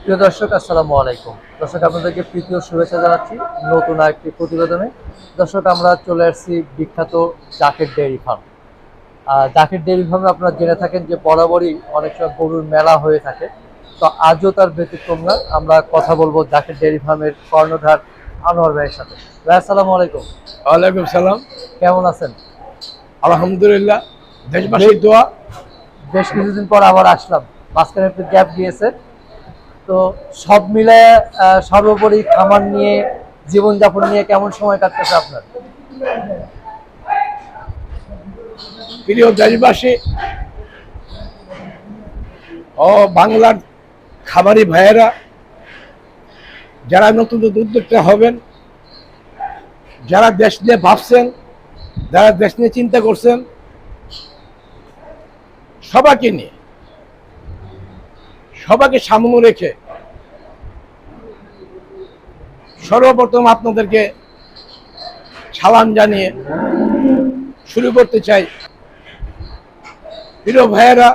প্রিয় দর্শক, আসসালামু আলাইকুম। দর্শক, আপনাদেরকে প্রীতি ও শুভেচ্ছা জানাচ্ছি নতুন আরেকটি প্রতিবেদনে। দর্শক, আমরা চলে আসছি বিখ্যাত Zaker dairy farm. Zaker dairy ফার্মে আপনারা জেনে থাকেন যে বরাবরই অনেক সময় গরুর মেলা হয়ে থাকে। তো আজও তার ব্যতিক্রম না। আমরা কথা বলবো জাকের ডেইরি ফার্মের কর্ণধার আনোয়ার ভাইয়ের সাথে। ভাই, আসসালামু আলাইকুম। ওয়ালাইকুম সালাম। কেমন আছেন? আলহামদুলিল্লাহ, দেশবাসীর দোয়া। বেশ কিছুদিন পর আবার আসলাম, মাঝখানে একটু গ্যাপ গিয়েছে। তো সব মিলে সর্বোপরি খামার নিয়ে, জীবনযাপন নিয়ে কেমন সময় কাটতেছে আপনার? প্রিয় দেশবাসী ও বাংলার খামারি ভাইয়েরা, যারা নতুন নতুন উদ্যোক্তা হবেন, যারা দেশ নিয়ে ভাবছেন, যারা দেশ নিয়ে চিন্তা করছেন, সবাইকে সামনে রেখে সর্বপ্রথম আপনাদেরকে সালাম জানিয়ে শুরু করতে চাই। প্রিয় ভাইয়েরা,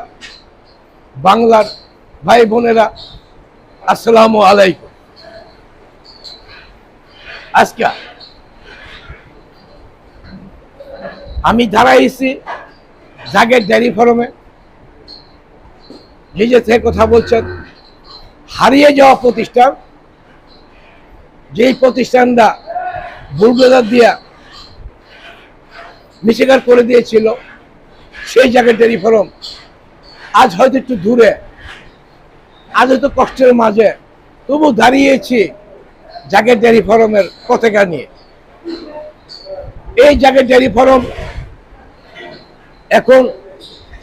বাংলার ভাই বোনেরা, আসসালামু আলাইকুম। আজকে আমি দাঁড়াইছি জাগের ডেয়ারি ফার্মে। যে থেকে কথা বলছেন, হারিয়ে যাওয়া প্রতিষ্ঠান, যেই প্রতিষ্ঠানটা বুলডোজার দিয়া নিষেধার করে দিয়েছিল, সেই জায়গায় ডেয়ারি ফার্ম আজ হয়তো একটু দূরে, আজ হয়তো কষ্টের মাঝে, তবু দাঁড়িয়েছি জাগের ডেয়ারি ফার্মের পতাকা নিয়ে। এই জাগের ডেয়ারি ফার্ম এখন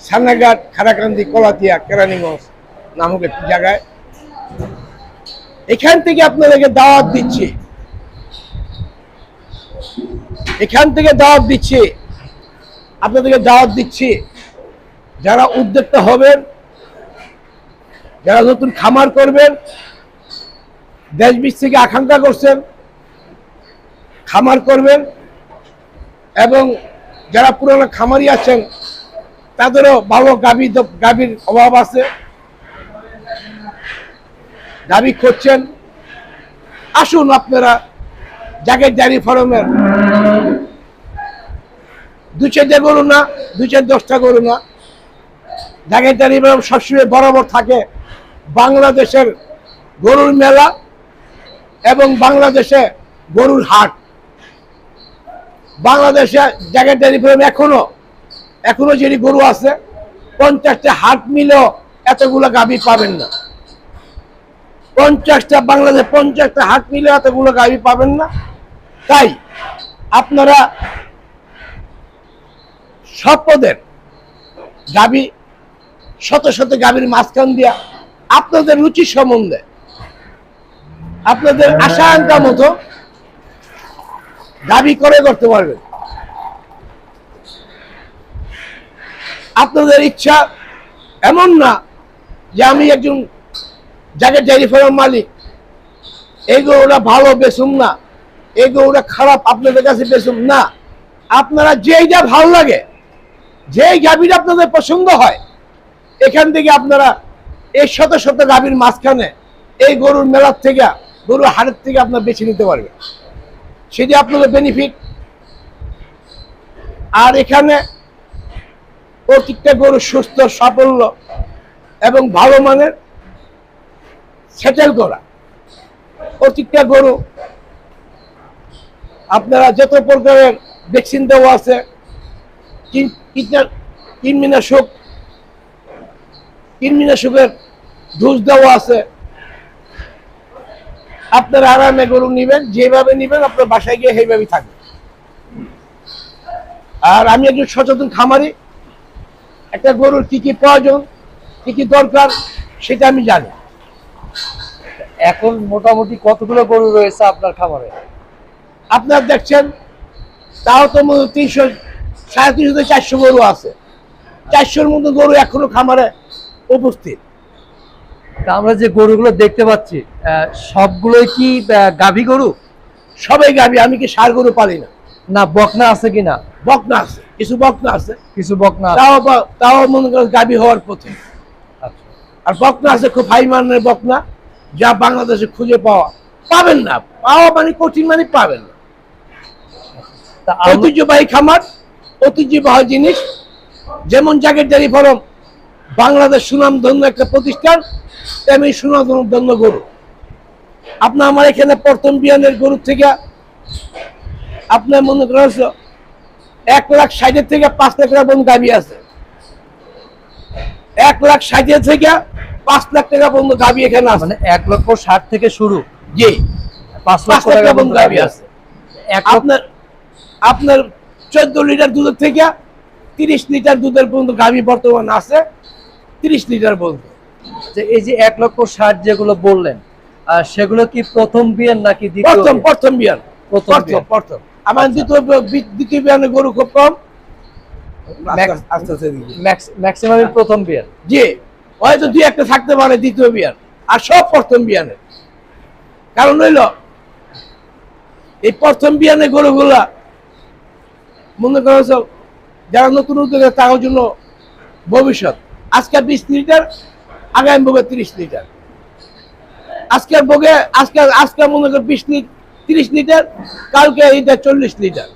সান্নাঘাট, খারাকান্দি, কলাতিয়া, কেরানীগঞ্জ নামক একটি জায়গায়। এখান থেকে আপনাদেরকে দাওয়াত দিচ্ছি, যারা উদ্যোক্তা হবেন, যারা নতুন খামার করবেন, দেশ বিদেশ থেকে আকাঙ্ক্ষা করছেন খামার করবেন, এবং যারা পুরনো খামারি আছেন তাদেরও ভালো গাভীর অভাব আছে, গাভী খুঁজছেন, আসুন আপনারা জাগের ডেয়ারি ফার্মের 2-4টা গরু না, 2-4-10টা গরু না, জাগের ডেয়ারি ফার্ম সবসময় বরাবর থাকে বাংলাদেশের গরুর মেলা এবং বাংলাদেশে গরুর হাট। বাংলাদেশে জাগের ডেয়ারি ফার্ম এখনো যদি গরু আছে, 50টা হাট মিলেও এতগুলো গাভী পাবেন না। 50টা হাট মিলে এতগুলো গাভী পাবেন না। তাই আপনারা সব পদের গাভী, শত শত গাভীর মাঝখান দিয়া আপনাদের রুচি সম্বন্ধে, আপনাদের আশা আকাঙ্ক্ষা মতো গাভী করে করতে পারবেন। আপনাদের ইচ্ছা এমন না যে আমি একজন জাগের ডেয়ারি ফার্ম মালিক, এই গরুটা ভালো বেচুম না, এই গরুটা খারাপ আপনাদের কাছে বেচুম না। আপনারা যেইটা ভালো লাগে, যেই গাভীটা আপনাদের পছন্দ হয়, এখান থেকে আপনারা এই শত শত গাভীর মাঝখানে এই গরুর মেলার থেকে, গরুর হাটের থেকে আপনারা বেছে নিতে পারবেন। সেটি আপনাদের বেনিফিট। আর এখানে প্রত্যেকটা গরু সুস্থ, সাফল্য এবং ভালো মানের সেটেল করা। প্রত্যেকটা গরু আপনারা যত প্রকারের ভ্যাকসিন দেওয়া আছে, কীটনাশকের ডোজ দেওয়া আছে। আপনারা আরামে গরু নিবেন, যেভাবে নিবেন আপনার বাসায় গিয়ে সেইভাবেই থাকবেন। আর আমি একজন সচেতন খামারি, একটা গরুর কি কি প্রয়োজন, কি কি দরকার, সেটা আমি জানি। এখন মোটামুটি কতগুলো গরু রয়েছে আপনার খামারে? আপনারা দেখছেন তাও তো 300, 350, 400 গরু আছে। 400-র মতো গরু এখনো খামারে উপস্থিত। আমরা যে গরুগুলো দেখতে পাচ্ছি, সবগুলোই কি গাভী গরু? সবাই গাভী। আমি কি ষাঁড় গরু পালি না। না, বকনা আছে কিনা? বকনা আছে, কিছু বকনা আছে, তাও মনে করেন গাভী হওয়ার পথে। আচ্ছা। আর বকনা আছে খুব হাই মানের বকনা, যা বাংলাদেশে খুঁজে পাবেন না, পাওয়া মানে কঠিন, মানে পাবেন না। তা ঐতিহ্যবাহী খামার, ঐতিহ্যবাহী জিনিস, যেমন জাকের ডেয়ারি ফার্ম বাংলাদেশ সুনামধন্য একটা প্রতিষ্ঠান, তেমনি সুনামধন্য গরু। আপনার আমার এখানে প্রথম বিয়ানের গরু থেকে আপনার মনে করেন 1,60,000 থেকে 5 লাখ টাকা পর্যন্ত গাভী আছে। 1,60,000 থেকে 5 লাখ টাকা পর্যন্ত গাভী এখানে আছে। মানে 1,60,000 থেকে শুরু, জি, 5 5 লক্ষ লাখ টাকা টাকা পর্যন্ত পর্যন্ত গাভী আছে। আপনার আপনার 14 লিটার দুধের থেকে 30 লিটার দুধের পর্যন্ত গাভী বর্তমানে আছে, 30 লিটার পর্যন্ত। যে এই যে 1,60,000 যেগুলো বললেন, সেগুলো কি প্রথম বিয়ান নাকি দ্বিতীয় বিয়ান? প্রথম বিয়ান, প্রথম বিয়ান। প্রথম। আমার দ্বিতীয় বিয়ানের গরু খুব কম। আস্তে আস্তে ম্যাক্সিমাম প্রথম বিয়ান। জি, হয়তো 2-1টা থাকতে পারে দ্বিতীয় বিয়ান, আর সব প্রথম বিয়ানের। কারণ হইল এই প্রথম বিয়ানের গরুগুলা মনে করো যারা নতুন উদ্যোগে তার জন্য ভবিষ্যৎ। আজকে 20 লিটার, আগামী ভোগে 30 লিটার। আজকের ভোগে আজকে মনে করো 30 লিটার, কালকে এটা 40 লিটার।